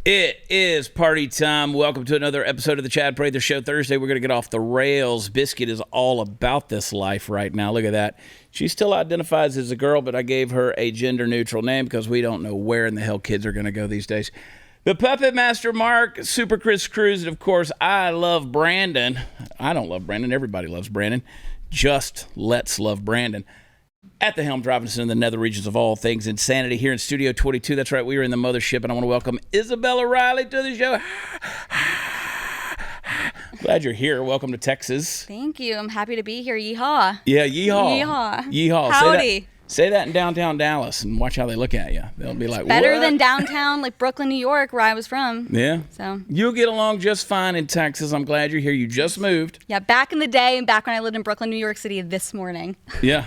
It is party time. Welcome to another episode of the Chad Prather Show. Thursday, we're going to get off the rails. Biscuit is all about this life right now. Look at that. She still identifies as a girl, but I gave her a gender-neutral name because we don't know where in the hell kids are going to go these days. The Puppet Master Mark, Super Chris Cruz, and of course, I love Brandon. I don't love Brandon. Everybody loves Brandon. Just let's love Brandon. At the helm, driving us into the nether regions of all things insanity here in Studio 22. That's right, we are in the mothership, and I want to welcome Isabella Riley to the show. Glad you're here. Welcome to Texas. Thank you. I'm happy to be here. Yeehaw. Yeah, yeehaw. Yeehaw. Yeehaw. Howdy. Say that in downtown Dallas, and watch how they look at you. They'll be like, better what? than downtown, like Brooklyn, New York, where I was from. Yeah. So you'll get along just fine in Texas. I'm glad you're here. You just moved. Yeah, back in the day, and back when I lived in Brooklyn, New York City this morning. Yeah.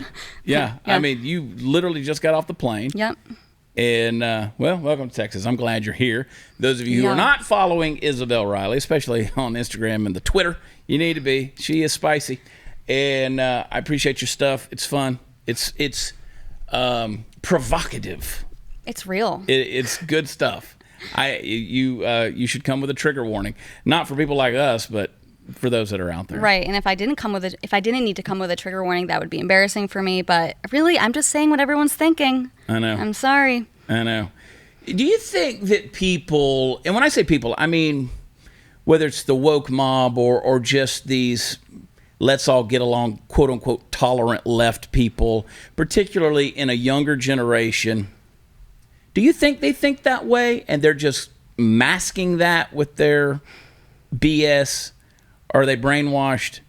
I mean, you literally just got off the plane. Yep. And, well, welcome to Texas. I'm glad you're here. Those of you who are not following Isabella Riley, especially on Instagram and the Twitter, you need to be. She is spicy. And I appreciate your stuff. It's fun. It's provocative. It's real. It's good stuff. You should come with a trigger warning, not for people like us, but for those that are out there. Right. And if I didn't need to come with a trigger warning, that would be embarrassing for me. But really, I'm just saying what everyone's thinking. I know. I'm sorry. I know. Do you think that people, and when I say people, I mean whether it's the woke mob or just these let's all get along, quote unquote, tolerant left people, particularly in a younger generation, do you think they think that way and they're just masking that with their BS? Are they brainwashed?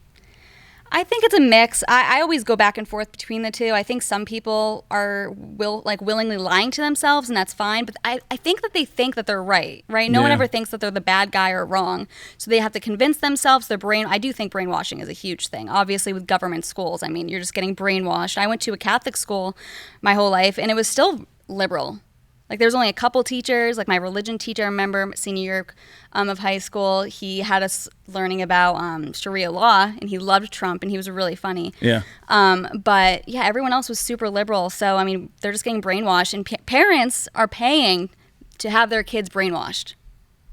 I think it's a mix. I always go back and forth between the two. I think some people are willingly lying to themselves, and that's fine. But I think that they think that they're right? No one ever thinks that they're the bad guy or wrong. So they have to convince themselves I do think brainwashing is a huge thing. Obviously, with government schools, I mean, you're just getting brainwashed. I went to a Catholic school my whole life, and it was still liberal. Like, there's only a couple teachers. Like, my religion teacher, I remember, senior year of high school, he had us learning about Sharia law, and he loved Trump, and he was really funny. Yeah. But, yeah, everyone else was super liberal. So, I mean, they're just getting brainwashed. And parents are paying to have their kids brainwashed.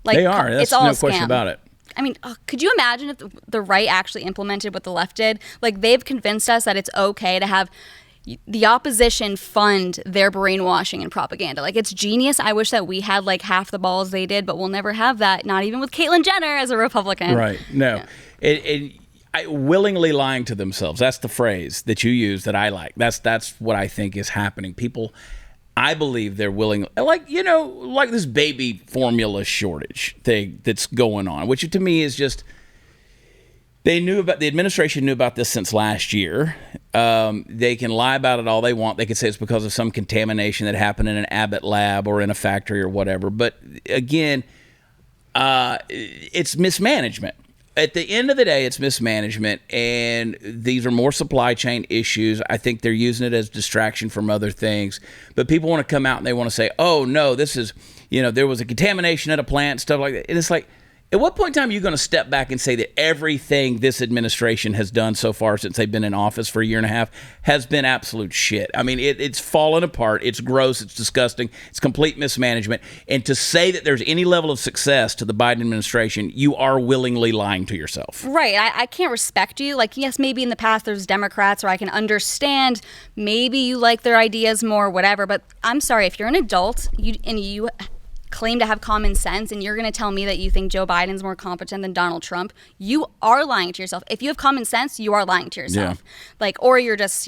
Like, they are. That's no question about it. I mean, could you imagine if the right actually implemented what the left did? Like, they've convinced us that it's okay to have the opposition fund their brainwashing and propaganda. Like, it's genius. I wish that we had like half the balls they did, but we'll never have that. Not even with Caitlyn Jenner as a Republican. Right. No. Yeah. Willingly lying to themselves. That's the phrase that you use that I like. That's what I think is happening. People, I believe they're willing, like this baby formula shortage thing that's going on, which to me is just, the administration knew about this since last year. They can lie about it all they want. They could say it's because of some contamination that happened in an Abbott lab or in a factory or whatever. But again, it's mismanagement. At the end of the day, it's mismanagement, and these are more supply chain issues. I think they're using it as distraction from other things. But people want to come out and they want to say, oh, no, this is, there was a contamination at a plant, stuff like that. And it's like, at what point in time are you going to step back and say that everything this administration has done so far since they've been in office for a year and a half has been absolute shit? I mean, it's fallen apart. It's gross. It's disgusting. It's complete mismanagement. And to say that there's any level of success to the Biden administration, you are willingly lying to yourself. Right. I can't respect you. Like, yes, maybe in the past there's Democrats, or I can understand maybe you like their ideas more, whatever. But I'm sorry, if you're an adult and you claim to have common sense and you're going to tell me that you think Joe Biden's more competent than Donald Trump, you are lying to yourself. If you have common sense, you are lying to yourself. Yeah. Or you're just,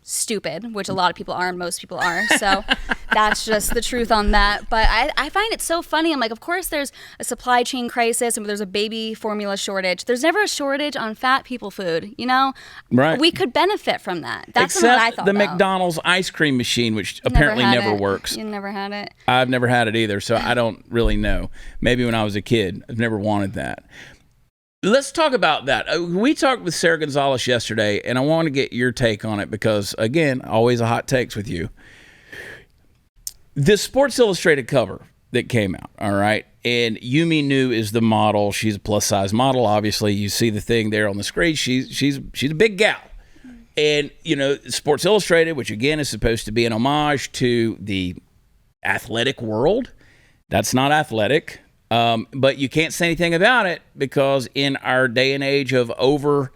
stupid, which a lot of people are and most people are. So that's just the truth on that. But I find it so funny. I'm like, of course there's a supply chain crisis and there's a baby formula shortage. There's never a shortage on fat people food, Right. We could benefit from that. That's what I thought the about. McDonald's ice cream machine, which apparently never works. You never had it? I've never had it either, so I don't really know. Maybe when I was a kid. I've never wanted that. Let's talk about that. We talked with Sarah Gonzalez yesterday, and I want to get your take on it because, again, always a hot takes with you. This Sports Illustrated cover that came out, all right, and Yumi Nu is the model. She's a plus-size model, obviously. You see the thing there on the screen. She's a big gal. And, Sports Illustrated, which again is supposed to be an homage to the athletic world, that's not athletic. But you can't say anything about it because in our day and age of over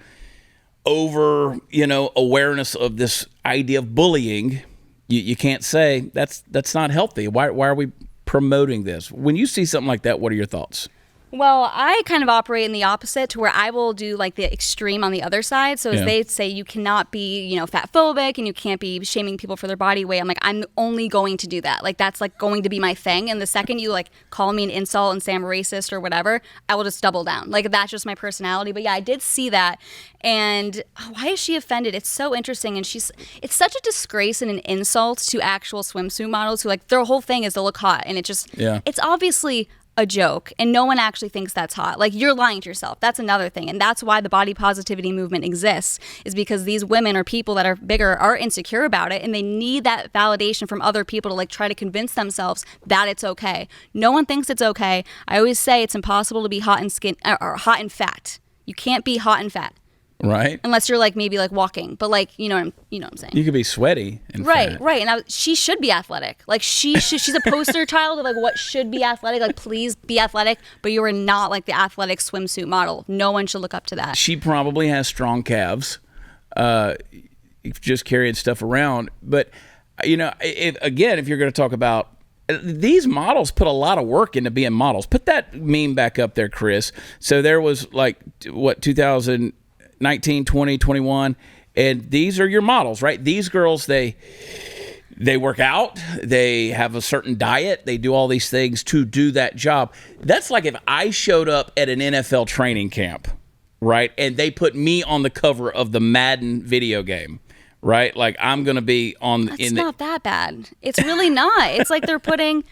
awareness of this idea of bullying, you can't say that's not healthy. Why are we promoting this? When you see something like that, what are your thoughts? Well, I kind of operate in the opposite, to where I will do like the extreme on the other side. So as they say, you cannot be, fat phobic and you can't be shaming people for their body weight. I'm like, I'm only going to do that. Like, that's like going to be my thing. And the second you like call me an insult and say I'm racist or whatever, I will just double down. Like, that's just my personality. But yeah, I did see that. And why is she offended? It's so interesting. And it's such a disgrace and an insult to actual swimsuit models who like their whole thing is to look hot. And it's obviously a joke, and no one actually thinks that's hot. Like, you're lying to yourself. That's another thing. And that's why the body positivity movement exists, is because these women or people that are bigger are insecure about it, and they need that validation from other people to like try to convince themselves that it's okay. No one thinks it's okay. I always say it's impossible to be hot and fat. You can't be hot and fat. Right. Unless you're like maybe like walking, but like you know what I'm saying. You could be sweaty and right, fat. right. And she should be athletic. Like she's a poster child of like what should be athletic. Like, please be athletic, but you are not like the athletic swimsuit model. No one should look up to that. She probably has strong calves, just carrying stuff around. But if you're going to talk about these models, put a lot of work into being models. Put that meme back up there, Chris. So there was like 2019, 20, 21, and these are your models, right? These girls, they work out, they have a certain diet, they do all these things to do that job. That's like if I showed up at an NFL training camp, right, and they put me on the cover of the Madden video game, right? Like, I'm going to be on... It's not that bad. It's really not. It's like they're putting...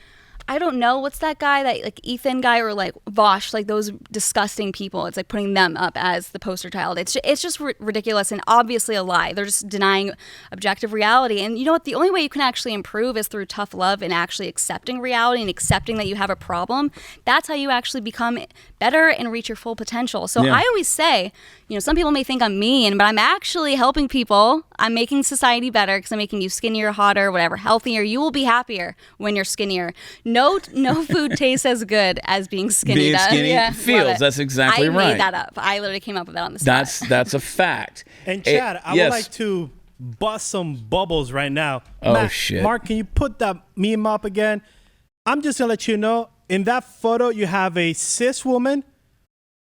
I don't know, what's that guy, that like Ethan guy, or like Vosh, like those disgusting people. It's like putting them up as the poster child. It's just ridiculous and obviously a lie. They're just denying objective reality. And you know what? The only way you can actually improve is through tough love and actually accepting reality and accepting that you have a problem. That's how you actually become better and reach your full potential. So I always say, some people may think I'm mean, but I'm actually helping people. I'm making society better because I'm making you skinnier, hotter, whatever, healthier. You will be happier when you're skinnier. No food tastes as good as being skinny. Being skinny feels. That's exactly right. I made that up. I literally came up with that on the spot. That's a fact. And Chad, I would like to bust some bubbles right now. Shit. Mark, can you put that meme up again? I'm just going to let you know, in that photo, you have a cis woman,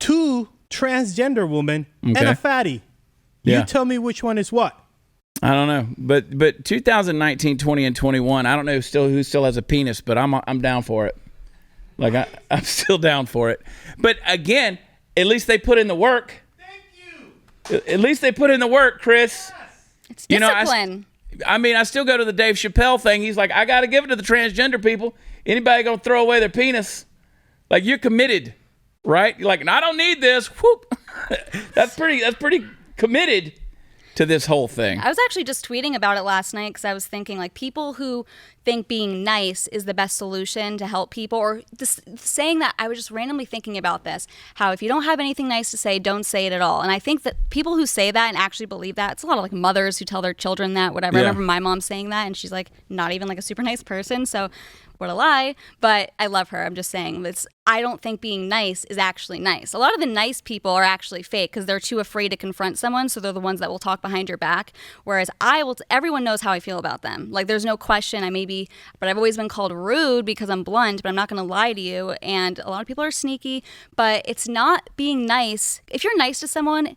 2 transgender women, and a fatty. You tell me which one is what. I don't know, but 2019, 20, and 21, I don't know who still has a penis, but I'm down for it. Like, I'm still down for it. But again, at least they put in the work. Thank you. At least they put in the work, Chris. Yes. It's discipline. I still go to the Dave Chappelle thing. He's like, I got to give it to the transgender people. Anybody gonna throw away their penis? Like, you're committed, right? You're like, I don't need this. Whoop. That's pretty committed to this whole thing. I was actually just tweeting about it last night because I was thinking, like, people who think being nice is the best solution to help people, or saying that, I was just randomly thinking about this, how if you don't have anything nice to say, don't say it at all. And I think that people who say that and actually believe that, it's a lot of like mothers who tell their children that, whatever. I remember my mom saying that, and she's like not even like a super nice person, so what a lie. But I love her. I'm just saying, I don't think being nice is actually nice. A lot of the nice people are actually fake because they're too afraid to confront someone, so they're the ones that will talk behind your back. Whereas everyone knows how I feel about them. Like, there's no question. But I've always been called rude because I'm blunt, but I'm not going to lie to you. And a lot of people are sneaky, but it's not being nice. If you're nice to someone,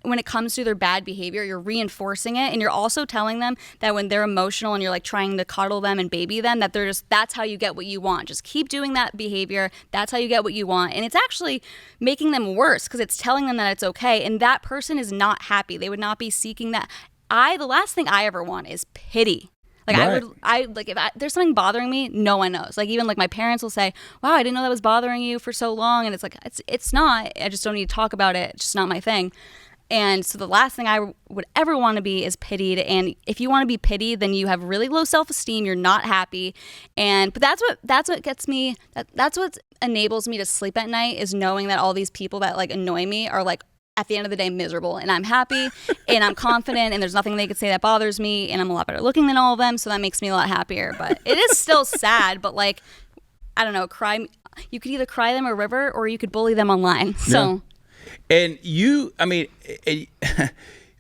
when it comes to their bad behavior, you're reinforcing it, and you're also telling them that when they're emotional and you're like trying to cuddle them and baby them, that that's how you get what you want. Just keep doing that behavior. That's how you get what you want. And it's actually making them worse because it's telling them that it's okay, and that person is not happy. They would not be seeking that. The last thing I ever want is pity. Like, right. If there's something bothering me, no one knows. Like, even like my parents will say, wow, I didn't know that was bothering you for so long. And it's like, it's not. I just don't need to talk about it. It's just not my thing. And so the last thing I would ever want to be is pitied. And if you want to be pitied, then you have really low self-esteem. You're not happy. But that's what gets me. That's what enables me to sleep at night, is knowing that all these people that like annoy me are like at the end of the day miserable, and I'm happy and I'm confident, and there's nothing they could say that bothers me, and I'm a lot better looking than all of them, so that makes me a lot happier. But it is still sad, but like, I don't know, you could either cry them a river or you could bully them online. So and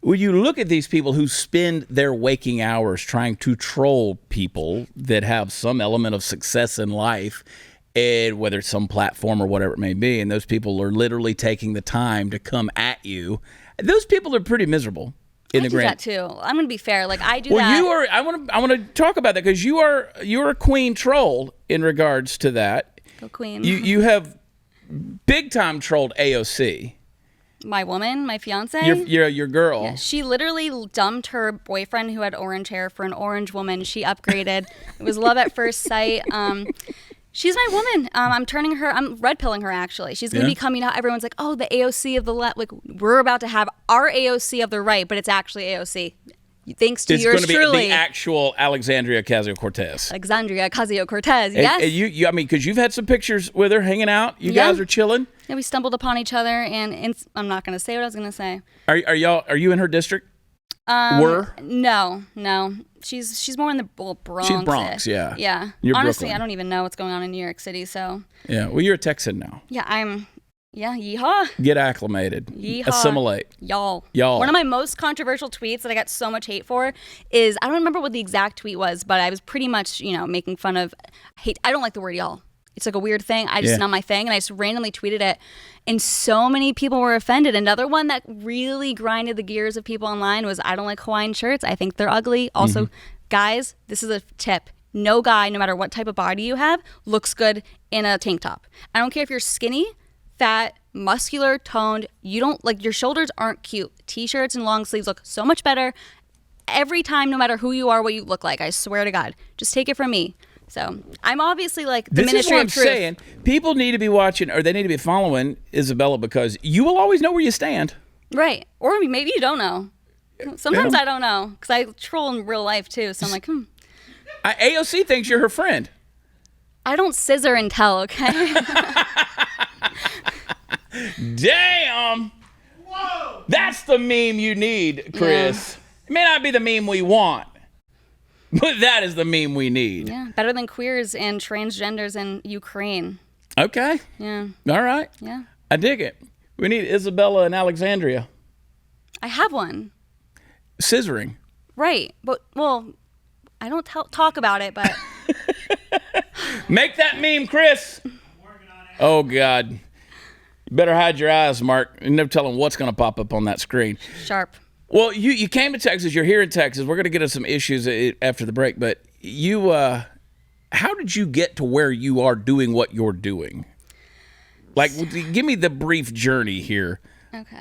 when you look at these people who spend their waking hours trying to troll people that have some element of success in life, and whether it's some platform or whatever it may be, and those people are literally taking the time to come at you, those people are pretty miserable. I do that too. I'm gonna be fair. Like I do that. Well, you are. I want to talk about that because you're a queen troll in regards to that. Go queen. You have big time trolled AOC. My woman, my fiance. Your girl. Yeah, she literally dumped her boyfriend who had orange hair for an orange woman. She upgraded. It was love at first sight. She's my woman. I'm red pilling her actually. She's going to be coming out. Everyone's like, oh, the AOC of the left. Like, we're about to have our AOC of the right, but it's actually AOC. Thanks to yours truly. It's going to be the actual Alexandria Ocasio-Cortez. Alexandria Ocasio-Cortez, yes. And you, I mean, because you've had some pictures with her hanging out. You guys are chilling. Yeah, we stumbled upon each other, and I'm not going to say what I was going to say. Are you in her district? No. She's more in the Bronx. She's Bronx, yeah. Yeah. You're honestly, Brooklyn. I don't even know what's going on in New York City, so. Yeah, well, you're a Texan now. Yeah, yeehaw. Get acclimated. Yeehaw. Assimilate. Y'all. Y'all. One of my most controversial tweets that I got so much hate for is, I don't remember what the exact tweet was, but I was pretty much, making fun of hate. I don't like the word y'all. It's like a weird thing. It's not my thing. And I just randomly tweeted it. And so many people were offended. Another one that really grinded the gears of people online was, I don't like Hawaiian shirts. I think they're ugly. Also, guys, this is a tip. No guy, no matter what type of body you have, looks good in a tank top. I don't care if you're skinny, fat, muscular, toned. You don't like, your shoulders aren't cute. T-shirts and long sleeves look so much better every time, no matter who you are, what you look like. I swear to God. Just take it from me. So I'm obviously like the ministry of truth. This is what I'm saying. People need to be watching, or they need to be following Isabella, because you will always know where you stand. Right. Or maybe you don't know. Sometimes I don't know, because I troll in real life too. So I'm like, AOC thinks you're her friend. I don't scissor and tell, okay? Damn. Whoa. That's the meme you need, Chris. Yeah. It may not be the meme we want, but that is the meme we need. Yeah, better than queers and transgenders in Ukraine. Okay. Yeah. All right. Yeah. I dig it. We need Isabella in Alexandria. I have one. Scissoring. Right. But, well, I don't talk about it, but. Make that meme, Chris. I'm working on it. Oh, God. You better hide your eyes, Mark. You're never telling what's going to pop up on that screen. Sharp. Well, you came to Texas. You're here in Texas. We're going to get into some issues after the break. But how did you get to where you are doing what you're doing? Like, give me the brief journey here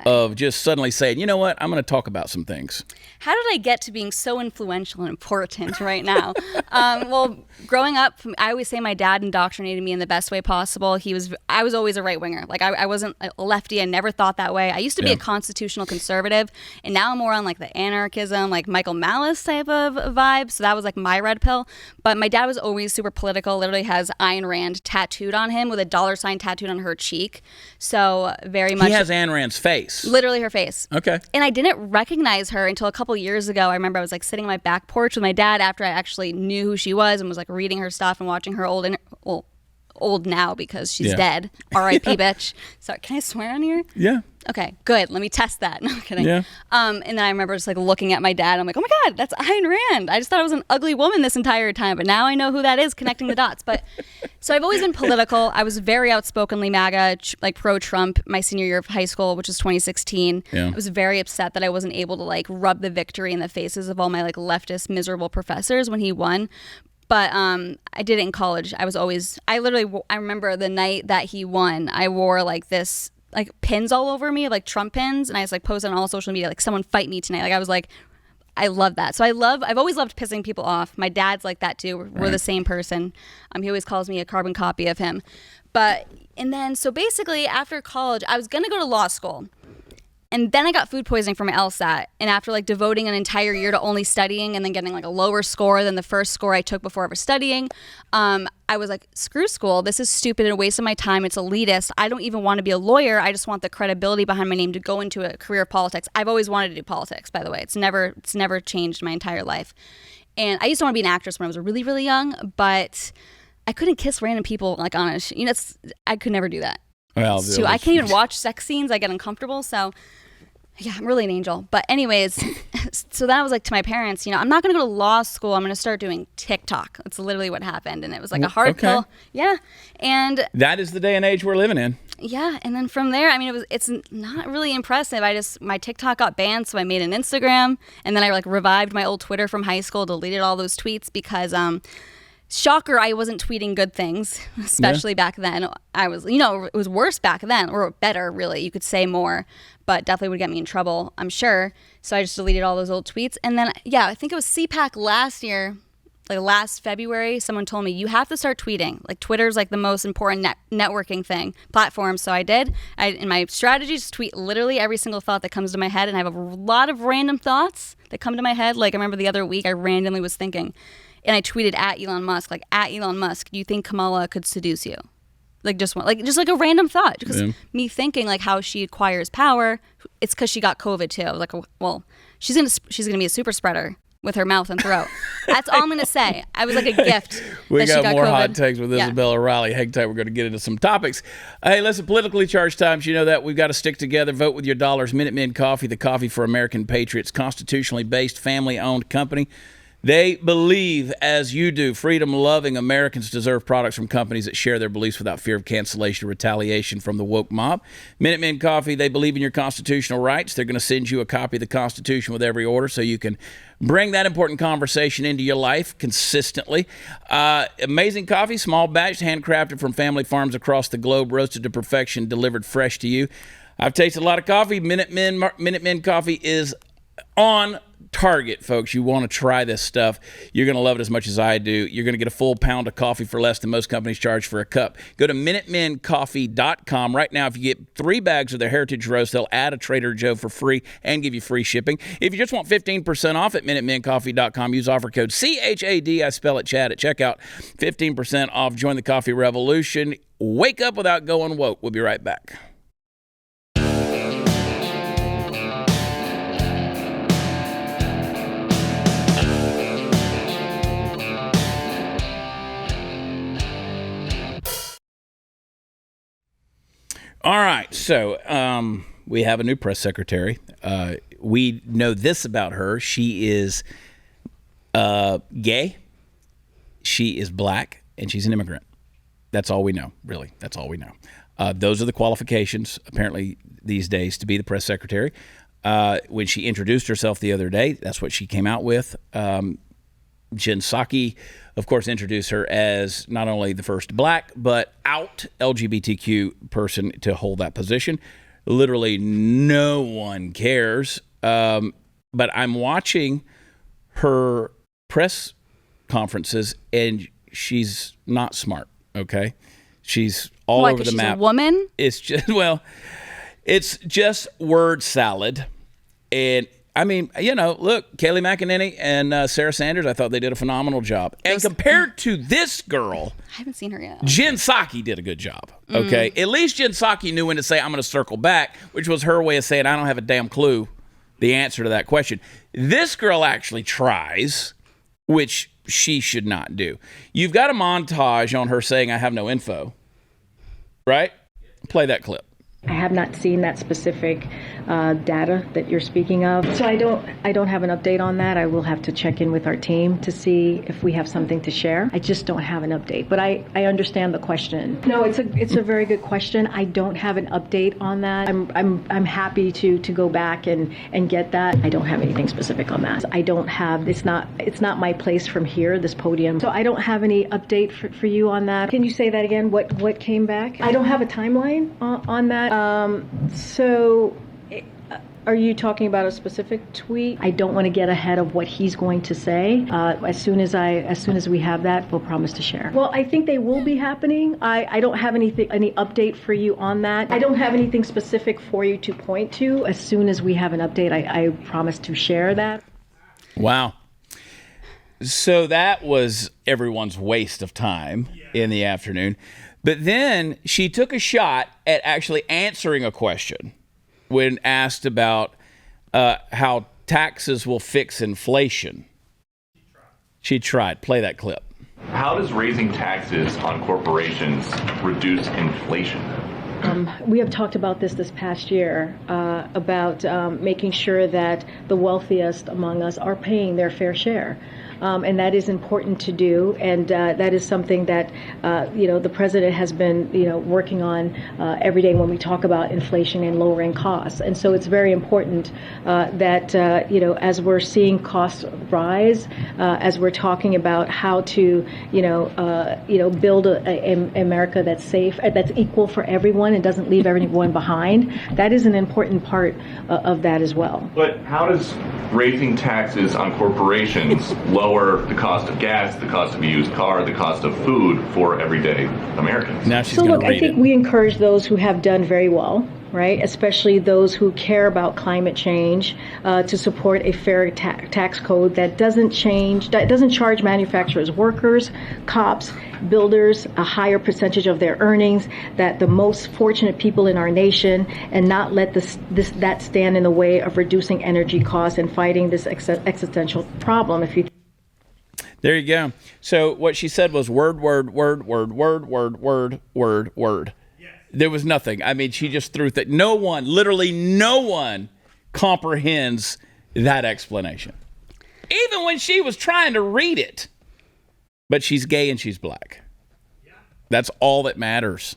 of just suddenly saying, you know what, I'm going to talk about some things. How did I get to being so influential and important right now? Well, growing up, I always say my dad indoctrinated me in the best way possible. I was always a right winger. Like I wasn't a lefty. I never thought that way. I used to be a constitutional conservative, and now I'm more on like the anarchism, like Michael Malice type of vibe. So that was like my red pill. But my dad was always super political. Literally has Ayn Rand tattooed on him with a $sign tattooed on her cheek. So very much. He has Ayn Rand's face. Literally her face. Okay. And I didn't recognize her until a couple years ago. I remember I was like sitting on my back porch with my dad after I actually knew who she was and was like reading her stuff and watching her old now because she's dead. R.I.P. bitch. Sorry, can I swear on here? Yeah. Okay, good. Let me test that. No, I'm kidding. Yeah. And then I remember just like looking at my dad. I'm like, oh my God, that's Ayn Rand. I just thought I was an ugly woman this entire time, but now I know who that is, connecting the dots. But so I've always been political. I was very outspokenly MAGA, like pro-Trump, my senior year of high school, which was 2016. Yeah. I was very upset that I wasn't able to like rub the victory in the faces of all my like leftist, miserable professors when he won. But I did it in college. I remember the night that he won, I wore like this, like pins all over me, like Trump pins. And I was like posting on all social media, like someone fight me tonight. Like I was like, I love that. So I've always loved pissing people off. My dad's like that too. We're the same person. He always calls me a carbon copy of him. So basically after college, I was going to go to law school. And then I got food poisoning from my LSAT. And after like devoting an entire year to only studying and then getting like a lower score than the first score I took before ever studying, I was like, screw school. This is stupid and a waste of my time. It's elitist. I don't even want to be a lawyer. I just want the credibility behind my name to go into a career of politics. I've always wanted to do politics, by the way. It's never changed my entire life. And I used to want to be an actress when I was really, really young, but I couldn't kiss random people like on a I could never do that. Well, I can't even watch sex scenes. I get uncomfortable. So yeah, I'm really an angel. But anyways, so that was like to my parents, I'm not going to go to law school. I'm going to start doing TikTok. That's literally what happened. And it was like a hard pill. Yeah. And that is the day and age we're living in. Yeah. And then from there, I mean, it's not really impressive. My TikTok got banned. So I made an Instagram, and then I like revived my old Twitter from high school, deleted all those tweets because, shocker, I wasn't tweeting good things, especially back then. I was, it was worse back then, or better, really. You could say more, but definitely would get me in trouble, I'm sure. So I just deleted all those old tweets. And then, I think it was CPAC last year, like last February, someone told me, you have to start tweeting. Like Twitter's like the most important networking platform. So I did. In my strategy, just tweet literally every single thought that comes to my head. And I have a lot of random thoughts that come to my head. Like I remember the other week, I randomly was thinking, and I tweeted at Elon Musk, like, at Elon Musk, do you think Kamala could seduce you? Just like a random thought. Because me thinking like how she acquires power, it's because she got COVID too. I was like, well, she's gonna be a super spreader with her mouth and throat. That's all I'm gonna say. I was like a gift. We that she got more COVID. hot takes with Isabella Riley. Hang tight, we're going to get into some topics. Hey, listen, politically charged times. You know that we've got to stick together. Vote with your dollars. Minutemen Coffee, the coffee for American patriots, constitutionally based, family-owned company. They believe, as you do, freedom-loving Americans deserve products from companies that share their beliefs without fear of cancellation or retaliation from the woke mob. Minutemen Coffee, they believe in your constitutional rights. They're going to send you a copy of the Constitution with every order so you can bring that important conversation into your life consistently. Amazing coffee, small batch, handcrafted from family farms across the globe, roasted to perfection, delivered fresh to you. I've tasted a lot of coffee. Minutemen Coffee is on target, folks. You want to try this stuff. You're going to love it as much as I do. You're going to get a full pound of coffee for less than most companies charge for a cup. Go to MinutemenCoffee.com. Right now, if you get 3 bags of their Heritage Roast, they'll add a Trader Joe for free and give you free shipping. If you just want 15% off at MinutemenCoffee.com, use offer code CHAD, I spell it Chad, at checkout. 15% off. Join the coffee revolution. Wake up without going woke. We'll be right back. All right, so we have a new press secretary. We know this about her. She is gay, she is black, and she's an immigrant. That's all we know, really. That's all we know. Those are the qualifications, apparently, these days to be the press secretary. When she introduced herself the other day, that's what she came out with. Jen Psaki, of course, introduced her as not only the first black, but out LGBTQ person to hold that position. Literally no one cares. But I'm watching her press conferences, and she's not smart, okay? She's all over the map. She's a woman? It's just word salad. And I mean, look, Kayleigh McEnany and Sarah Sanders, I thought they did a phenomenal job. And compared to this girl, I haven't seen her yet. Jen Psaki did a good job, okay? At least Jen Psaki knew when to say, I'm going to circle back, which was her way of saying, I don't have a damn clue the answer to that question. This girl actually tries, which she should not do. You've got a montage on her saying, I have no info, right? Play that clip. I have not seen that specific data that you're speaking of, so I don't have an update on that. I will have to check in with our team to see if we have something to share. I just don't have an update, but I understand the question. No, it's a very good question. I don't have an update on that. I'm happy to go back and get that. I don't have anything specific on that. I don't have. It's not my place from here, this podium. So I don't have any update for you on that. Can you say that again? What came back? I don't have a timeline on that. So Are you talking about a specific tweet? I don't want to get ahead of what he's going to say. As soon as we have that, we'll promise to share. Well, I think they will be happening. I don't have any update for you on that. I don't have anything specific for you to point to. As soon as we have an update, I promise to share that. Wow. So that was everyone's waste of time in the afternoon. But then she took a shot at actually answering a question when asked about how taxes will fix inflation. She tried. Play that clip. How does raising taxes on corporations reduce inflation? We have talked about this past year, about making sure that the wealthiest among us are paying their fair share. And that is important to do, and that is something that the president has been working on every day when we talk about inflation and lowering costs. And so it's very important that as we're seeing costs rise, as we're talking about how to build a America that's safe, that's equal for everyone and doesn't leave everyone behind. That is an important part of that as well. But how does raising taxes on corporations lower the cost of gas, the cost of a used car, the cost of food for everyday Americans? Now she's So going look, to I read think it. we encourage those who have done very well, right? Especially those who care about climate change, to support a fair tax code that doesn't charge manufacturers, workers, cops, builders a higher percentage of their earnings, that the most fortunate people in our nation, and not let that stand in the way of reducing energy costs and fighting this existential problem. There you go. So what she said was word. There was nothing. I mean, she just threw that. Literally no one comprehends that explanation. Even when she was trying to read it. But she's gay and she's black. That's all that matters.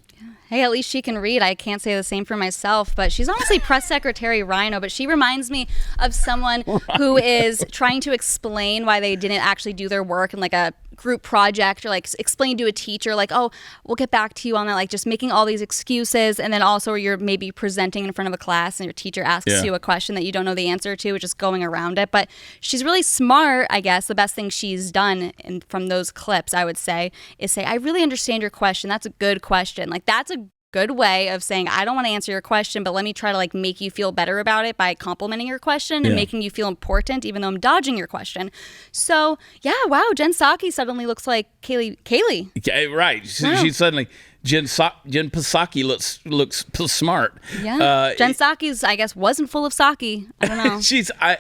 Hey, at least she can read. I can't say the same for myself, but she's honestly press secretary RINO, but she reminds me of someone who is trying to explain why they didn't actually do their work in like a group project, or like explain to a teacher like, oh, we'll get back to you on that, like just making all these excuses. And then also you're maybe presenting in front of a class and your teacher asks you a question that you don't know the answer to, just going around it. But she's really smart, I guess. The best thing she's done from those clips, I would say, is say, I really understand your question. That's a good question. Like, that's a good way of saying, I don't want to answer your question, but let me try to like make you feel better about it by complimenting your question and making you feel important, even though I'm dodging your question. So yeah, wow, Jen Psaki suddenly looks like Kaylee. Okay, right. Wow. She suddenly, Jen Psaki looks smart. Yeah. Jen Psaki's, I guess, wasn't full of sake. I don't know.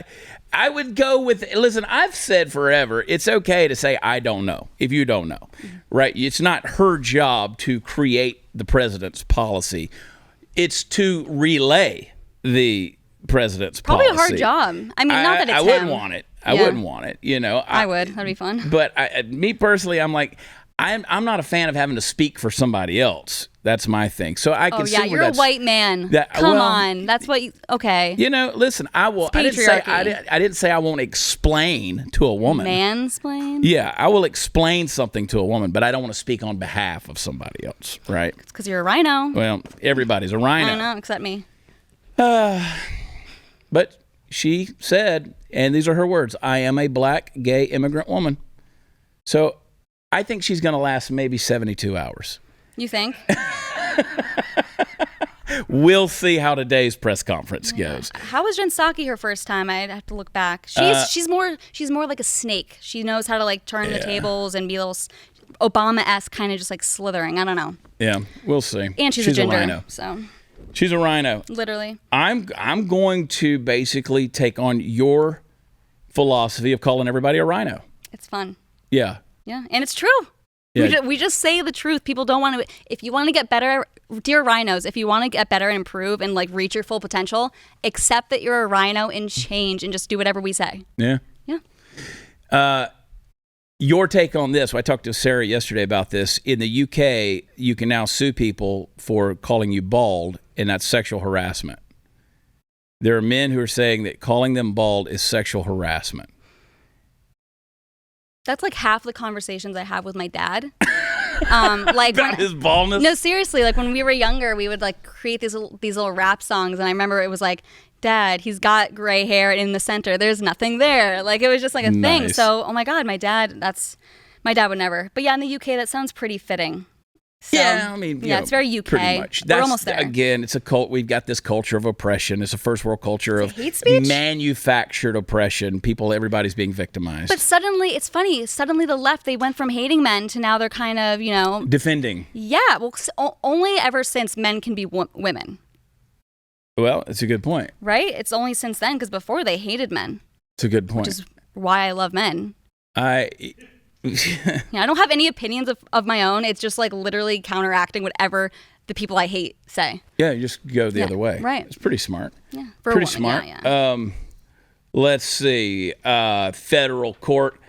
I would go with, listen, I've said forever, it's okay to say, I don't know, if you don't know, right? It's not her job to create the president's policy. It's to relay the president's Probably policy. a hard job. I mean, not that it's I wouldn't want it. I wouldn't want it, I would. That'd be fun. But me personally, I'm like, I'm not a fan of having to speak for somebody else. That's my thing. So I can see where you're a white man. Come on. That's what okay. Listen, I will. I didn't say I won't explain to a woman. Mansplain? Yeah, I will explain something to a woman, but I don't want to speak on behalf of somebody else, right? It's because you're a RINO. Well, everybody's a RINO. I know, except me. But she said, and these are her words, I am a black, gay immigrant woman. So I think she's going to last maybe 72 hours. You think? We'll see how today's press conference goes. How was Jen Psaki her first time? I'd have to look back. She's more like a snake. She knows how to like turn the tables and be a little Obama-esque, kind of just like slithering. I don't know. Yeah, we'll see. And she's a ginger, RINO. so she's a RINO. Literally. I'm going to basically take on your philosophy of calling everybody a RINO. It's fun. Yeah. Yeah, and it's true. Yeah. We just say the truth. People don't want to. If you want to get better, dear RINOs, if you want to get better and improve and like reach your full potential, accept that you're a RINO and change and just do whatever we say. Yeah. Yeah. Your take on this? I talked to Sarah yesterday about this. In the UK, you can now sue people for calling you bald, and that's sexual harassment. There are men who are saying that calling them bald is sexual harassment. That's like half the conversations I have with my dad. Like about his baldness? No, seriously. Like when we were younger, we would like create these little rap songs, and I remember it was like, Dad, he's got gray hair in the center. There's nothing there. Like, it was just like a thing. So, oh my God, my dad would never. But yeah, in the UK, that sounds pretty fitting. So, yeah, I mean, it's very UK. Pretty much. We're almost there. Again, it's a cult. We've got this culture of oppression. It's a first world culture of hate speech? Manufactured oppression. Everybody's being victimized. But suddenly, it's funny. Suddenly, the left, they went from hating men to now they're kind of, defending. Yeah, well, only ever since men can be women. Well, it's a good point. Right? It's only since then, because before they hated men. It's a good point. Which is why I love men. I don't have any opinions of my own. It's just like literally counteracting whatever the people I hate say. Yeah, you just go the other way. Right. It's pretty smart. Yeah. Pretty smart. Yeah. Let's see. Federal court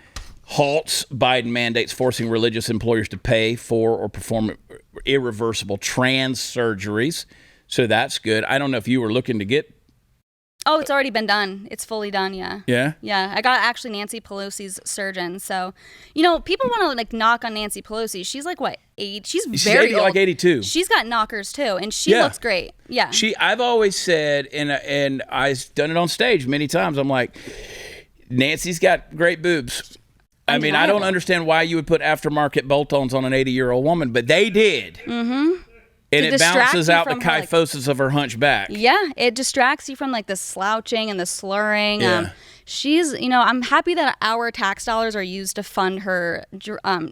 halts Biden mandates forcing religious employers to pay for or perform irreversible trans surgeries. So that's good. I don't know if you were looking to get. Oh, it's already been done. It's fully done, yeah. Yeah? Yeah, I got actually Nancy Pelosi's surgeon. So, people want to like knock on Nancy Pelosi. She's like, what, 8? She's very 80, old. like 82. She's got knockers too, and she looks great. Yeah. I've always said, and I've done it on stage many times, I'm like, Nancy's got great boobs. I mean, I don't understand why you would put aftermarket bolt-ons on an 80-year-old woman, but they did. Mm-hmm. And it balances out the kyphosis of her hunchback. Yeah, it distracts you from like the slouching and the slurring. Yeah. She's, I'm happy that our tax dollars are used to fund her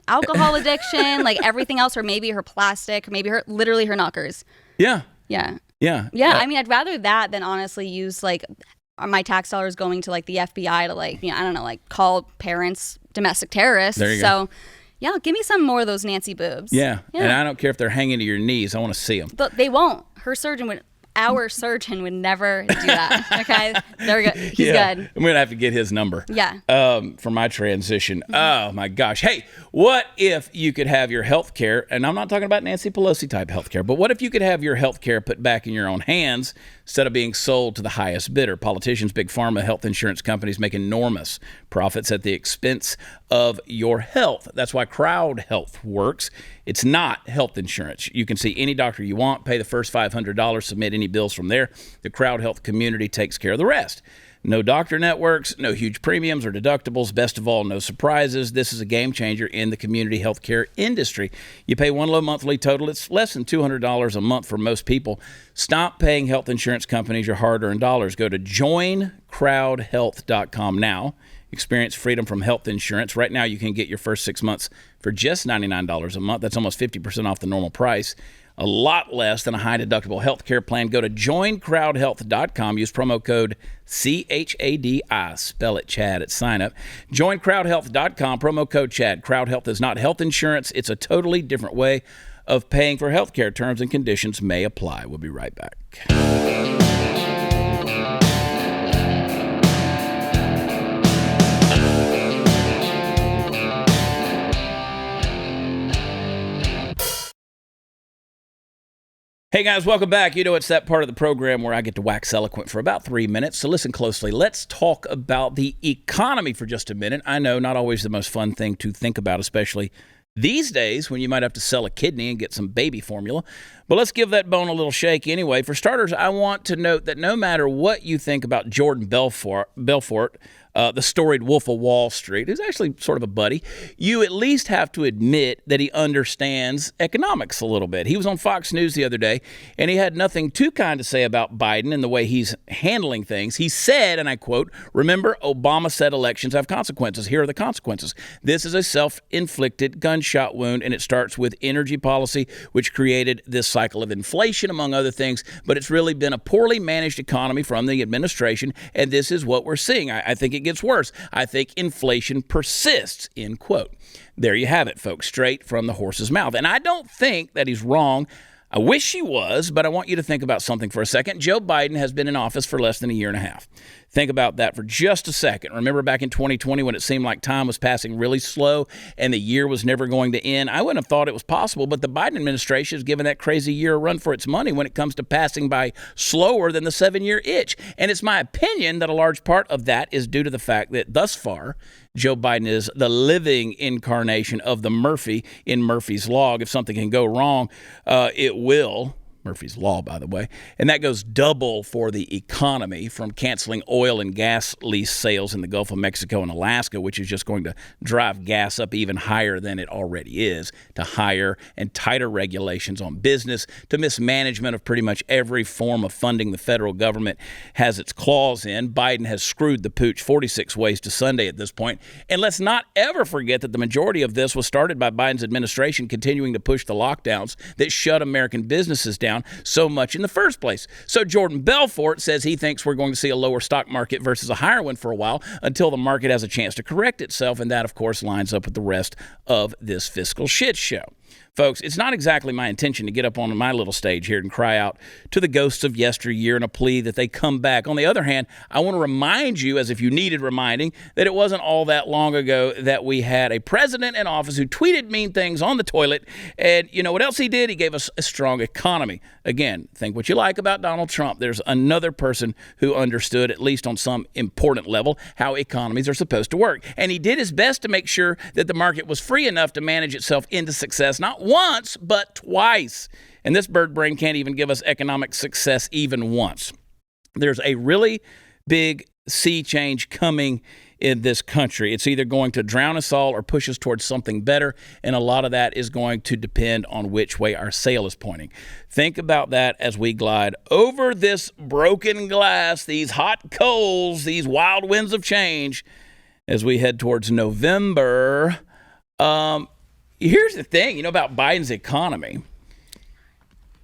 alcohol addiction, like everything else, or maybe her plastic, maybe literally her knockers. Yeah. Yeah. Yeah. Yeah. I mean, I'd rather that than honestly use like my tax dollars going to like the FBI to like, I don't know, like call parents domestic terrorists. There you go. Yeah, give me some more of those Nancy boobs. Yeah, and I don't care if they're hanging to your knees. I want to see them. They won't. Our surgeon would never do that. Okay, they're good. He's good. I'm gonna have to get his number. Yeah. For my transition. Oh my gosh. Hey, what if you could have your health care? And I'm not talking about Nancy Pelosi type health care, but what if you could have your health care put back in your own hands instead of being sold to the highest bidder? Politicians, big pharma, health insurance companies make enormous profits at the expense of your health. That's why Crowd Health works. It's not health insurance. You can see any doctor you want, pay the first $500, submit any bills from there. The Crowd Health community takes care of the rest. No doctor networks, no huge premiums or deductibles. Best of all, no surprises. This is a game changer in the community healthcare industry. You pay one low monthly total. It's less than $200 a month for most people. Stop paying health insurance companies your hard-earned dollars. Go to joincrowdhealth.com now. Experience freedom from health insurance. Right now, you can get your first 6 months for just $99 a month. That's almost 50% off the normal price. A lot less than a high-deductible health care plan. Go to joincrowdhealth.com. Use promo code CHADI. Spell it Chad at sign up. Joincrowdhealth.com. Promo code Chad. Crowd Health is not health insurance. It's a totally different way of paying for health care. Terms and conditions may apply. We'll be right back. Hey guys, welcome back. It's that part of the program where I get to wax eloquent for about 3 minutes. So listen closely. Let's talk about the economy for just a minute. I know not always the most fun thing to think about, especially these days when you might have to sell a kidney and get some baby formula. But let's give that bone a little shake anyway. For starters, I want to note that no matter what you think about Jordan Belfort, the storied Wolf of Wall Street, who's actually sort of a buddy, you at least have to admit that he understands economics a little bit. He was on Fox News the other day, and he had nothing too kind to say about Biden and the way he's handling things. He said, and I quote, "Remember, Obama said elections have consequences. Here are the consequences. This is a self-inflicted gunshot wound, and it starts with energy policy, which created this cycle of inflation, among other things. But it's really been a poorly managed economy from the administration, and this is what we're seeing. I think it gets worse. I think inflation persists," end quote. There you have it, folks, straight from the horse's mouth. And I don't think that he's wrong. I wish he was, but I want you to think about something for a second. Joe Biden has been in office for less than a year and a half. Think about that for just a second. Remember back in 2020 when it seemed like time was passing really slow and the year was never going to end? I wouldn't have thought it was possible, but the Biden administration has given that crazy year a run for its money when it comes to passing by slower than the 7-year itch. And it's my opinion that a large part of that is due to the fact that thus far, Joe Biden is the living incarnation of the Murphy in Murphy's Law. If something can go wrong, it will. Murphy's Law, by the way. And that goes double for the economy, from canceling oil and gas lease sales in the Gulf of Mexico and Alaska, which is just going to drive gas up even higher than it already is, to higher and tighter regulations on business, to mismanagement of pretty much every form of funding the federal government has its claws in. Biden has screwed the pooch 46 ways to Sunday at this point. And let's not ever forget that the majority of this was started by Biden's administration continuing to push the lockdowns that shut American businesses down so much in the first place. So Jordan Belfort says he thinks we're going to see a lower stock market versus a higher one for a while until the market has a chance to correct itself. And that, of course, lines up with the rest of this fiscal shit show. Folks, it's not exactly my intention to get up on my little stage here and cry out to the ghosts of yesteryear in a plea that they come back. On the other hand, I want to remind you, as if you needed reminding, that it wasn't all that long ago that we had a president in office who tweeted mean things on the toilet. And you know what else he did? He gave us a strong economy. Again, think what you like about Donald Trump. There's another person who understood, at least on some important level, how economies are supposed to work. And he did his best to make sure that the market was free enough to manage itself into success, not once, but twice. And this bird brain can't even give us economic success even once. There's a really big sea change coming in this country. It's either going to drown us all or push us towards something better, and a lot of that is going to depend on which way our sail is pointing. Think about that as we glide over this broken glass, these hot coals, these wild winds of change, as we head towards November. Here's the thing, about Biden's economy.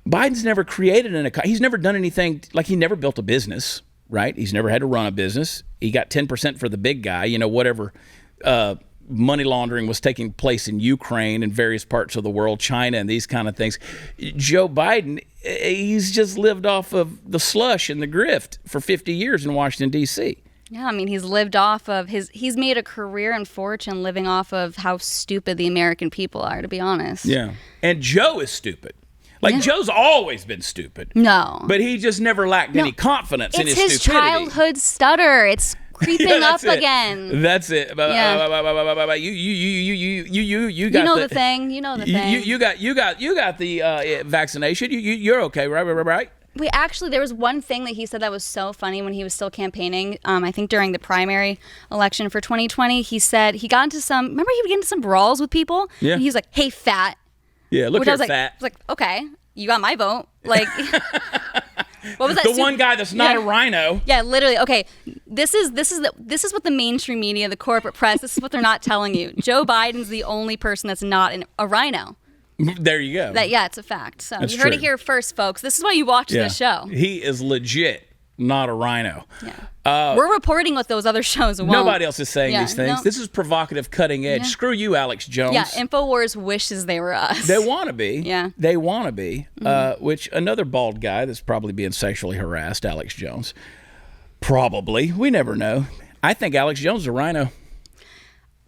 Biden's never created an economy. He's never done anything, like he never built a business, right? He's never had to run a business. He got 10% for the big guy, whatever money laundering was taking place in Ukraine and various parts of the world, China and these kind of things. Joe Biden, he's just lived off of the slush and the grift for 50 years in Washington, D.C. Yeah, I mean, he's lived off of he's made a career and fortune living off of how stupid the American people are, to be honest. Yeah. And Joe is stupid. Joe's always been stupid. No. But he just never lacked any confidence in his stupidity. It's his childhood stutter. It's creeping up again. That's it. Yeah. You got the thing. You know the thing. You got the vaccination. You're okay, right? There was one thing that he said that was so funny when he was still campaigning. I think during the primary election for 2020, he said he got into he would get into some brawls with people. Yeah. And he was like, "Hey, fat." Yeah, look here, fat. I was like, okay, you got my vote. Like, what was that? The one guy that's not a rhino. Yeah, literally. Okay, this is what the mainstream media, the corporate press, this is what they're not telling you. Joe Biden's the only person that's not a rhino. There you go. It's a fact. So that's you heard true. It here first, folks. This is why you watch this show. He is legit not a rhino. Yeah. We're reporting what those other shows won't. Nobody else is saying these things. No. This is provocative, cutting edge. Yeah. Screw you, Alex Jones. Yeah, InfoWars wishes they were us. They want to be. Yeah. They want to be. Which another bald guy that's probably being sexually harassed, Alex Jones. Probably. We never know. I think Alex Jones is a rhino.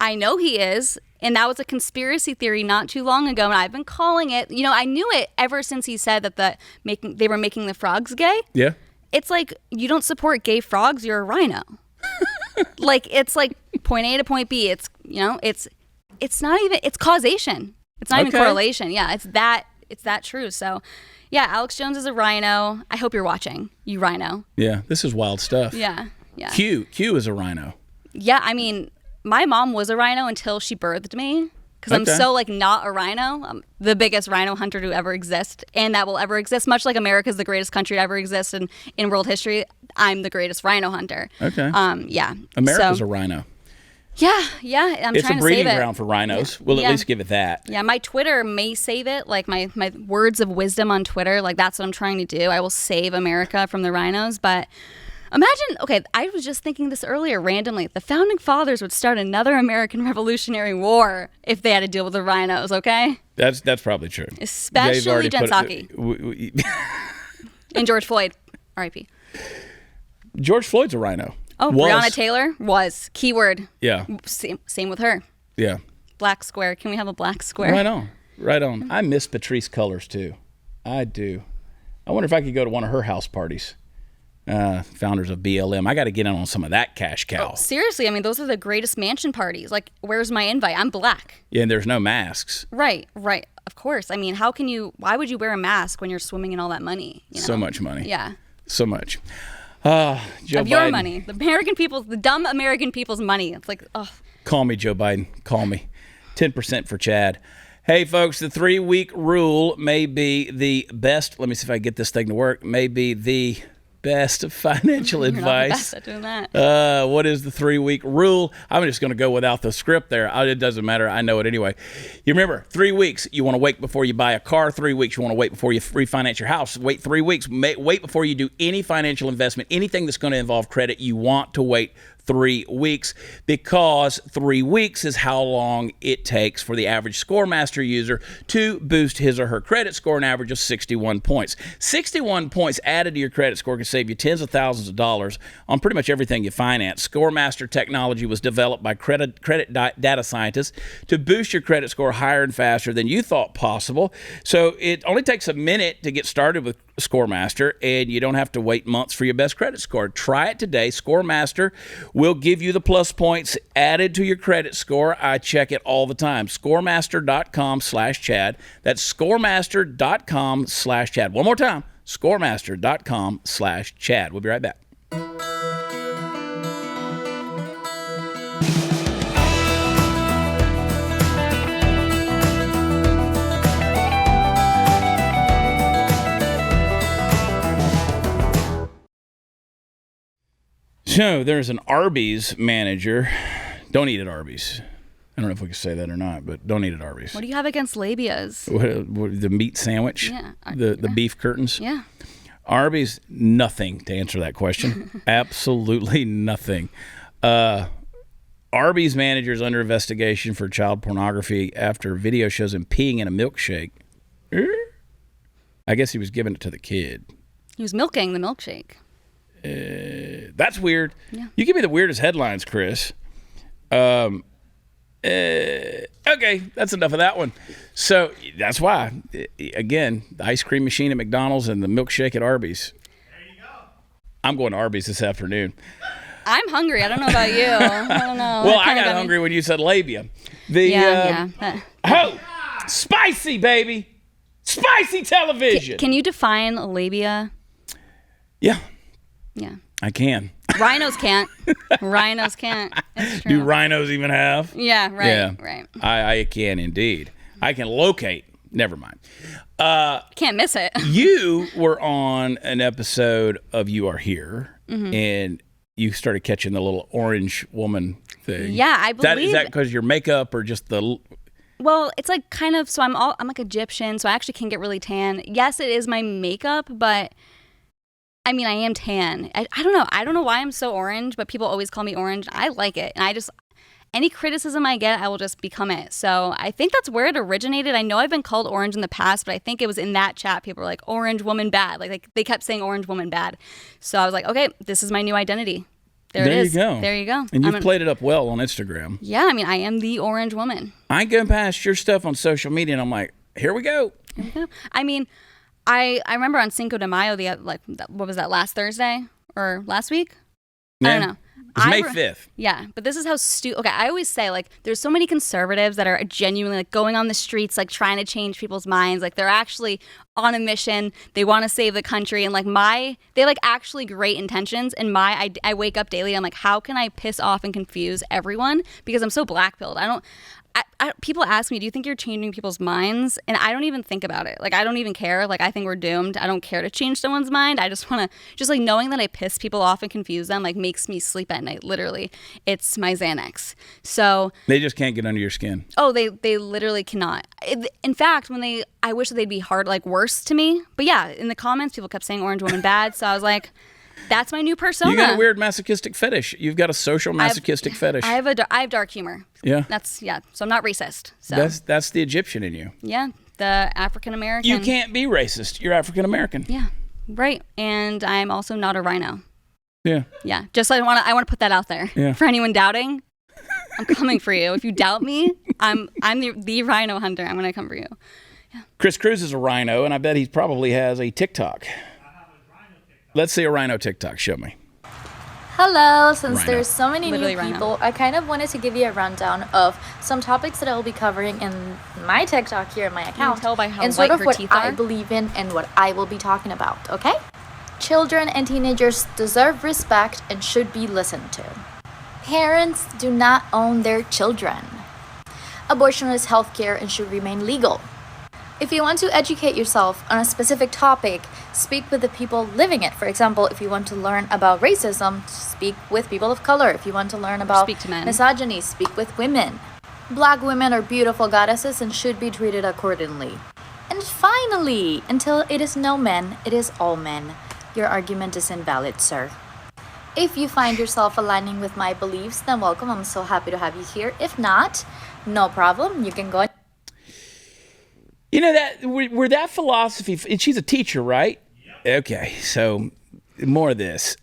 I know he is. And that was a conspiracy theory not too long ago, and I've been calling it. I knew it ever since he said that they were making the frogs gay. Yeah. It's like, you don't support gay frogs, you're a rhino. It's like point A to point B. It's not even, it's causation. It's not even correlation. Yeah, it's that true. So, yeah, Alex Jones is a rhino. I hope you're watching, you rhino. Yeah, this is wild stuff. Yeah. Q is a rhino. Yeah, I mean, my mom was a rhino until she birthed me. Because I'm so, not a rhino. I'm the biggest rhino hunter to ever exist, and that will ever exist. Much like America's the greatest country to ever exist in world history, I'm the greatest rhino hunter. Okay. Yeah. America's a rhino. Yeah. I'm it's trying a to save it. breeding ground for rhinos. Yeah. We'll at least give it that. Yeah, my Twitter may save it. Like, my words of wisdom on Twitter, that's what I'm trying to do. I will save America from the rhinos, but... Imagine, I was just thinking this earlier randomly. The founding fathers would start another American Revolutionary War if they had to deal with the rhinos, okay? That's probably true. Especially Jen Psaki. And George Floyd, R.I.P. George Floyd's a rhino. Oh, Breonna Taylor was. Keyword. Yeah. Same with her. Yeah. Black square. Can we have a black square? Right on. I miss Patrice Cullors, too. I do. I wonder if I could go to one of her house parties. Founders of BLM. I got to get in on some of that cash cow. Oh, seriously, I mean, those are the greatest mansion parties. Where's my invite? I'm black. Yeah, and there's no masks. Right. of course. I mean, why would you wear a mask when you're swimming in all that money? You know? So much money. Yeah. So much. Joe Of your Biden. money. The dumb American people's money. It's like, ugh. Call me, Joe Biden. Call me. 10% for Chad. Hey, folks, the 3-week rule may be the best. Let me see if I get this thing to work. May be the best financial advice. You're not the best at doing that. What is the 3-week rule? I'm just going to go without the script there. It doesn't matter. I know it anyway. You remember, 3 weeks, you want to wait before you buy a car. 3 weeks, you want to wait before you refinance your house. Wait 3 weeks. Wait before you do any financial investment, anything that's going to involve credit. You want to wait 3 weeks, because 3 weeks is how long it takes for the average ScoreMaster user to boost his or her credit score, an average of 61 points. 61 points added to your credit score can save you tens of thousands of dollars on pretty much everything you finance. ScoreMaster technology was developed by credit data scientists to boost your credit score higher and faster than you thought possible. So it only takes a minute to get started with ScoreMaster, and you don't have to wait months for your best credit score. Try it today. ScoreMaster will give you the plus points added to your credit score. I check it all the time. ScoreMaster.com/Chad. That's ScoreMaster.com/Chad. One more time. ScoreMaster.com/Chad. We'll be right back. So there's an Arby's manager. Don't eat at Arby's. I don't know if we can say that or not, but don't eat at Arby's. What do you have against labias? The meat sandwich? Yeah. The beef curtains? Yeah. Arby's, nothing to answer that question. Absolutely nothing. Arby's manager is under investigation for child pornography after video shows him peeing in a milkshake. I guess he was giving it to the kid. He was milking the milkshake. That's weird. Yeah. You give me the weirdest headlines, Chris. Okay, that's enough of that one. So that's why, again, the ice cream machine at McDonald's and the milkshake at Arby's. There you go. I'm going to Arby's this afternoon. I'm hungry. I don't know about you. I don't know. Well, I got hungry when you said labia. Oh, spicy, baby. Spicy television. Can you define labia? Yeah. Yeah. I can. RINOs can't. RINOs can't. It's true. Do RINOs even have? Yeah, right. Yeah. Right. I can indeed. I can locate. Never mind. Can't miss it. You were on an episode of You Are Here, and you started catching the little orange woman thing. Yeah, I believe. Is that because your makeup or just the... Well, it's like kind of, so I'm like Egyptian, so I actually can get really tan. Yes, it is my makeup, but... I mean, I am tan. I don't know. I don't know why I'm so orange, but people always call me orange. I like it. And any criticism I get, I will just become it. So I think that's where it originated. I know I've been called orange in the past, but I think it was in that chat. People were like, orange woman bad. Like they kept saying orange woman bad. So I was like, okay, this is my new identity. There it is. You go. There you go. And you've played it up well on Instagram. Yeah, I mean, I am the orange woman. I go past your stuff on social media, and I'm like, here we go. Here we go. I mean... I remember on Cinco de Mayo, what was that, last Thursday or last week? Yeah. I don't know. It's May 5th. Yeah, but this is how okay, I always say, like, there's so many conservatives that are genuinely, like, going on the streets, like, trying to change people's minds. Like, they're actually on a mission. They want to save the country. And, like, they like, actually great intentions. And I wake up daily, I'm like, how can I piss off and confuse everyone? Because I'm so black-pilled. People ask me, do you think you're changing people's minds? And I don't even think about it. Like, I don't even care. Like, I think we're doomed. I don't care to change someone's mind. I just want to, like, knowing that I piss people off and confuse them, like, makes me sleep at night. Literally. It's my Xanax. So. They just can't get under your skin. Oh, they literally cannot. In fact, I wish that they'd be worse to me. But yeah, in the comments, people kept saying orange woman bad. So I was like, that's my new persona. You got a weird masochistic fetish. You've got a social masochistic fetish. I have dark humor. Yeah. So I'm not racist. So that's the Egyptian in you. Yeah, the African American. You can't be racist. You're African American. Yeah, right. And I'm also not a RINO. Yeah. Yeah. Just I want to put that out there. Yeah. For anyone doubting, I'm coming for you. If you doubt me, I'm the RINO hunter. I'm gonna come for you. Yeah. Chris Cruz is a RINO, and I bet he probably has a TikTok. Let's see a RINO TikTok. Show me. Hello, since Rhino. there's so many Literally new Rhino. people, I kind of wanted to give you a rundown of some topics that I will be covering in my TikTok here in my account. tell by how and sort white of her what teeth I are? believe in and what I will be talking about, okay? Children and teenagers deserve respect and should be listened to. Parents do not own their children. Abortion is healthcare and should remain legal. If you want to educate yourself on a specific topic, speak with the people living it. For example, if you want to learn about racism, speak with people of color. If you want to learn about speak to men. misogyny, speak with women. Black women are beautiful goddesses and should be treated accordingly. And finally, until it is no men, it is all men. Your argument is invalid, sir. If you find yourself aligning with my beliefs, then welcome. I'm so happy to have you here. If not, no problem. You can go. You know that where that philosophy, and she's a teacher, right? Yep. Okay, so more of this.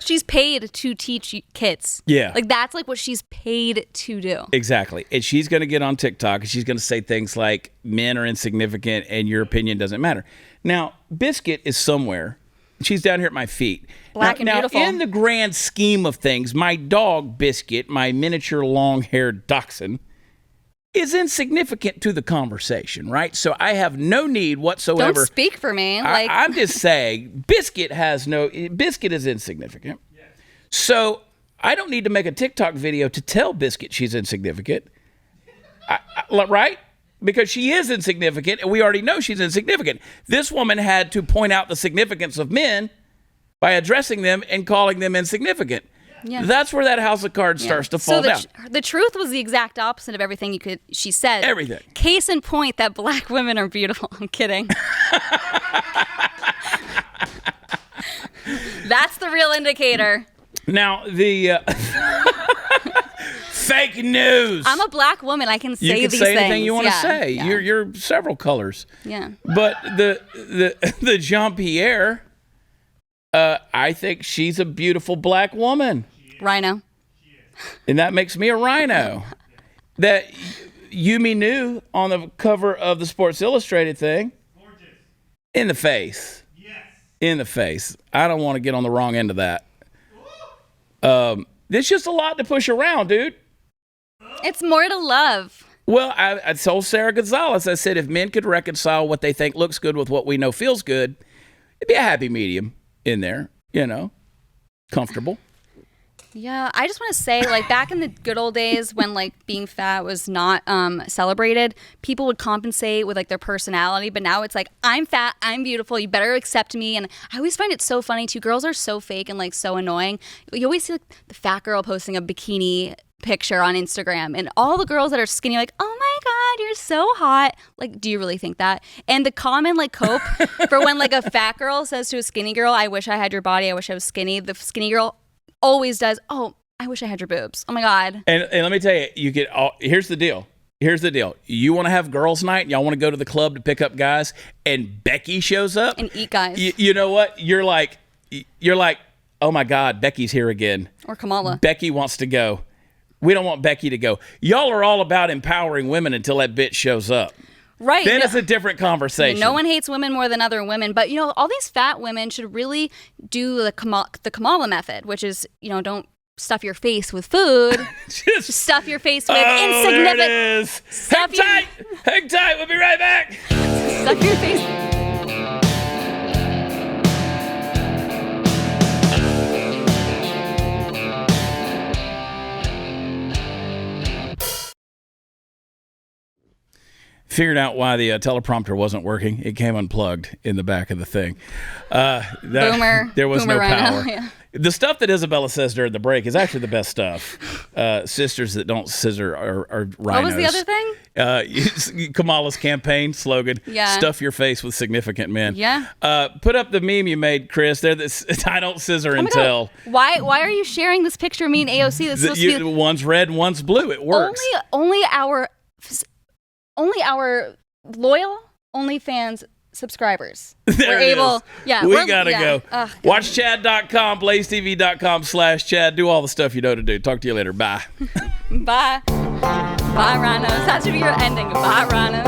She's paid to teach kids. Yeah. Like, that's like what she's paid to do. Exactly. And she's going to get on TikTok and she's going to say things like men are insignificant and your opinion doesn't matter. Now, Biscuit is somewhere. She's down here at my feet. Black and beautiful. Now, in the grand scheme of things, my dog, Biscuit, my miniature long-haired dachshund, is insignificant to the conversation, right? So I have no need whatsoever. Don't speak for me. Like, I'm just saying, Biscuit is insignificant. Yes. So I don't need to make a TikTok video to tell Biscuit she's insignificant, right? Because she is insignificant, and we already know she's insignificant. This woman had to point out the significance of men by addressing them and calling them insignificant. Yeah. That's where that house of cards starts to fall down. The truth was the exact opposite of everything she said. Everything. Case in point that black women are beautiful. I'm kidding. That's the real indicator. Now, the fake news. I'm a black woman. I can say these things. You can say anything you want to say. Yeah. You're several colors. Yeah. But the Jean-Pierre, I think she's a beautiful black woman. Rhino. And that makes me a rhino. That Yumi knew on the cover of the Sports Illustrated thing. Gorgeous. In the face. Yes. In the face. I don't want to get on the wrong end of that. There's just a lot to push around, dude. It's more to love. Well, I told Sarah Gonzalez, I said, if men could reconcile what they think looks good with what we know feels good, it'd be a happy medium in there, comfortable. Yeah, I just want to say, like, back in the good old days when, like, being fat was not celebrated, people would compensate with, like, their personality. But now it's like, I'm fat, I'm beautiful, you better accept me. And I always find it so funny, too. Girls are so fake and, like, so annoying. You always see, like, the fat girl posting a bikini picture on Instagram. And all the girls that are skinny are like, oh, my God, you're so hot. Like, do you really think that? And the common, like, cope for when, like, a fat girl says to a skinny girl, I wish I had your body, I wish I was skinny. The skinny girl always does, oh, I wish I had your boobs. Oh my God. And let me tell you, here's the deal. You want to have girls' night and y'all want to go to the club to pick up guys and Becky shows up and eat guys. You know what? You're like, oh my God, Becky's here again. Or Kamala. Becky wants to go. We don't want Becky to go. Y'all are all about empowering women until that bitch shows up. Right. Then it's a different conversation. No one hates women more than other women. But, all these fat women should really do the Kamala method, which is, don't stuff your face with food. Just stuff your face with insignificant. There it is. Hang tight. We'll be right back. Stuff your face. Figured out why the teleprompter wasn't working. It came unplugged in the back of the thing. Boomer. There was Boomer no Rhino, power. yeah. The stuff that Isabella says during the break is actually the best stuff. Sisters that don't scissor are rhinos. What was the other thing? Kamala's campaign slogan, yeah. Stuff your face with significant men. Yeah. Put up the meme you made, Chris. I don't scissor and tell. Why are you sharing this picture of me and AOC? That's supposed to be one's red and one's blue. It works. Only our loyal OnlyFans subscribers. We're able. Yeah, we gotta go. WatchChad.com, BlazeTV.com/Chad. Do all the stuff you know to do. Talk to you later. Bye. Bye. Bye, Rhinos. That should be your ending. Bye, Rhinos.